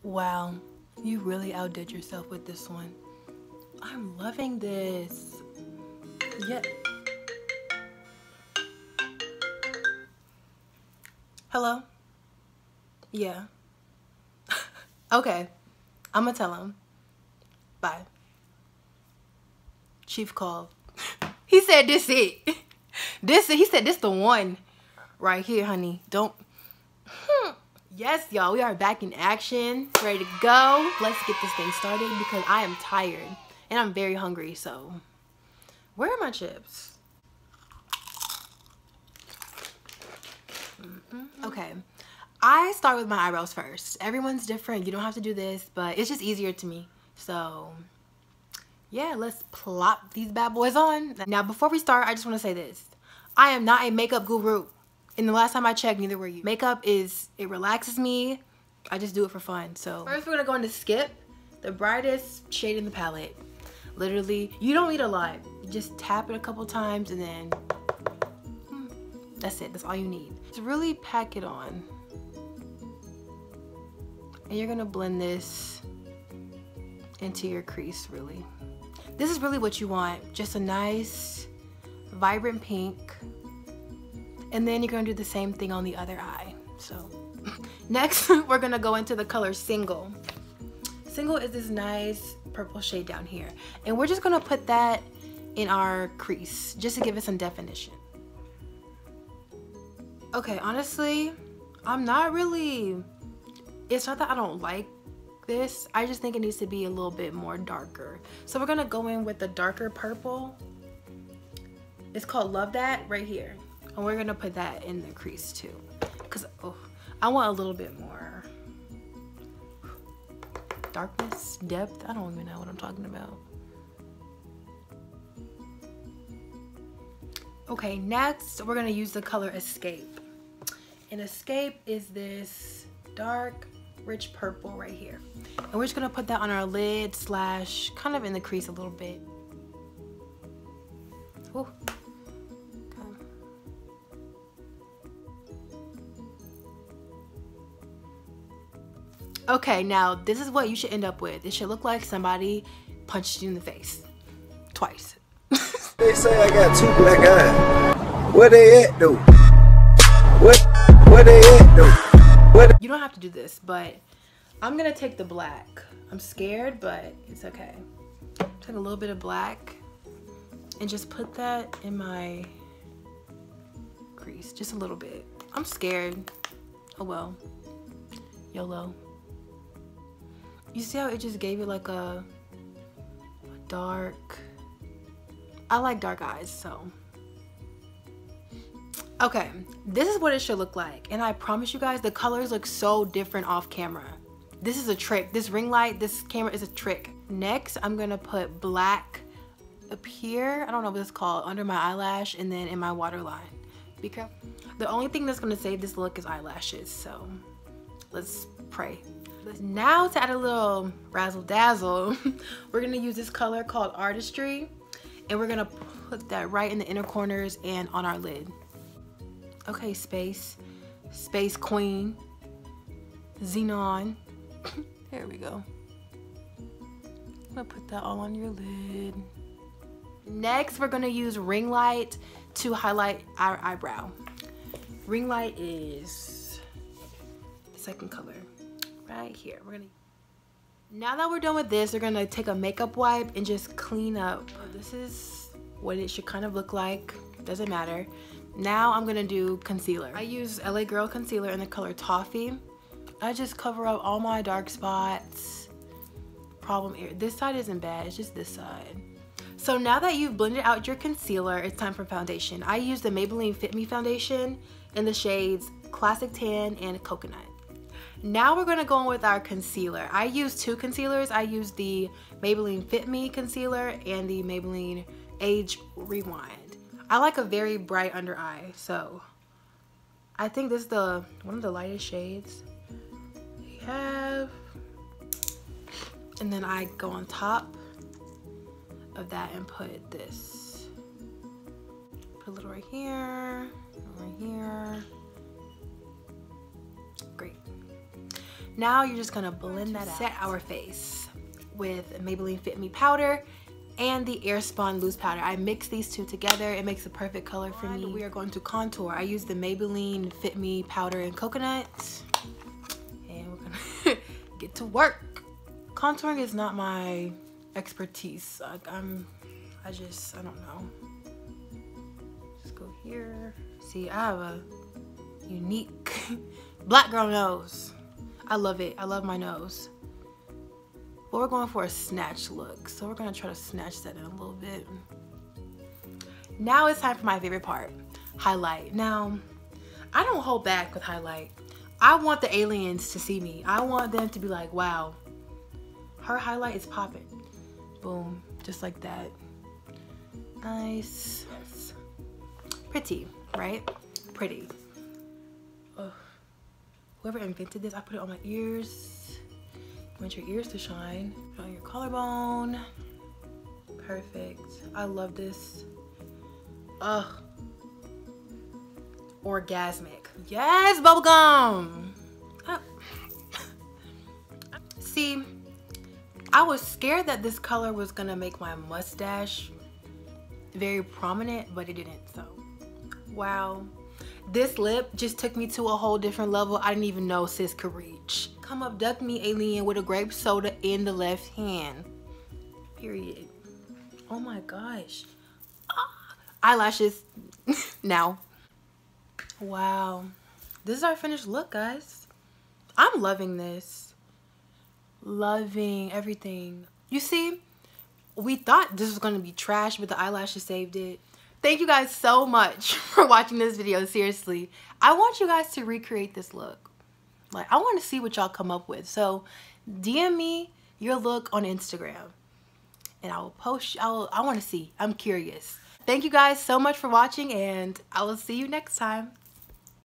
Wow, you really outdid yourself with this one. I'm loving this. Yeah. Hello? Yeah. Okay. I'm gonna tell him. Bye. Chief called. He said this it. He said this the one. Right here, honey. Don't. Yes, y'all, we are back in action. Ready to go. Let's get this thing started because I am tired. And I'm very hungry, so. Where are my chips? Okay. I start with my eyebrows first. Everyone's different. You don't have to do this, but it's just easier to me. So, yeah, let's plop these bad boys on. Now, before we start, I just want to say this. I am not a makeup guru. And the last time I checked, neither were you. Makeup it relaxes me. I just do it for fun. So, first we're going to go into Skip, the brightest shade in the palette. Literally, you don't need a lot. You just tap it a couple times and then that's it. That's all you need. To really pack it on. And you're gonna blend this into your crease, really. This is really what you want. Just a nice, vibrant pink. And then you're gonna do the same thing on the other eye. So, next, we're gonna go into the color Single. Single is this nice purple shade down here. And we're just gonna put that in our crease, just to give it some definition. Okay, honestly, it's not that I don't like this. I just think it needs to be a little bit more darker. So we're gonna go in with the darker purple. It's called Love That right here. And we're gonna put that in the crease too. Cause I want a little bit more darkness, depth. I don't even know what I'm talking about. Okay, next we're gonna use the color Escape. And Escape is this dark, rich purple right here. And we're just gonna put that on our lid slash kind of in the crease a little bit. Ooh. Okay, now this is what you should end up with. It should look like somebody punched you in the face. Twice. They say I got two black eyes. Where they at though? Where they at though? You don't have to do this, but I'm gonna take the black. I'm scared, but it's okay. Take a little bit of black and just put that in my crease, just a little bit. I'm scared. Oh well, YOLO. You see how it just gave you like a dark, I like dark eyes, so. Okay, this is what it should look like. And I promise you guys, the colors look so different off camera. This is a trick. This ring light, this camera is a trick. Next, I'm gonna put black up here. I don't know what it's called, under my eyelash and then in my waterline. Be careful. The only thing that's gonna save this look is eyelashes, so let's pray. Now to add a little razzle dazzle, we're gonna use this color called Artistry, and we're gonna put that right in the inner corners and on our lid. Okay, Space Queen, Xenon. There we go. I'm gonna put that all on your lid. Next, we're gonna use Ring Light to highlight our eyebrow. Ring Light is the second color. Right here. Now that we're done with this, we're gonna take a makeup wipe and just clean up. This is what it should kind of look like. Doesn't matter. Now I'm gonna do concealer. I use LA Girl concealer in the color Toffee. I just cover up all my dark spots, problem area. This side isn't bad, it's just this side. So now that you've blended out your concealer, it's time for foundation. I use the Maybelline Fit Me foundation in the shades Classic Tan and Coconut. Now we're gonna go in with our concealer. I use two concealers. I use the Maybelline Fit Me concealer and the Maybelline Age Rewind. I like a very bright under eye, so I think this is one of the lightest shades we have. And then I go on top of that and put this. Put a little right here, right here. Great. Now you're just gonna blend that out. Set our face with Maybelline Fit Me powder and the Airspun loose powder. I mix these two together. It makes a perfect color for me. We are going to contour. I use the Maybelline Fit Me powder in coconut. And we're gonna get to work. Contouring is not my expertise. Like I don't know. Just go here. See, I have a unique black girl nose. I love it. I love my nose. But we're going for a snatch look, so we're gonna try to snatch that in a little bit. Now it's time for my favorite part, highlight. Now, I don't hold back with highlight. I want the aliens to see me. I want them to be like, wow, her highlight is popping. Boom, just like that. Nice. Yes. Pretty, right? Pretty. Ugh. Whoever invented this, I put it on my ears. You want your ears to shine. Put on your collarbone. Perfect. I love this. Ugh. Orgasmic. Yes, bubblegum. Oh. See, I was scared that this color was gonna make my mustache very prominent, but it didn't, so. Wow. This lip just took me to a whole different level I didn't even know sis could reach. Come abduct me, alien, with a grape soda in the left hand. Period. Oh my gosh. Ah. Eyelashes now. Wow. This is our finished look, guys. I'm loving this. Loving everything. You see, we thought this was going to be trash, but the eyelashes saved it. Thank you guys so much for watching this video. Seriously, I want you guys to recreate this look. Like, I want to see what y'all come up with. So DM me your look on Instagram and I will post. I want to see. I'm curious. Thank you guys so much for watching, and I will see you next time.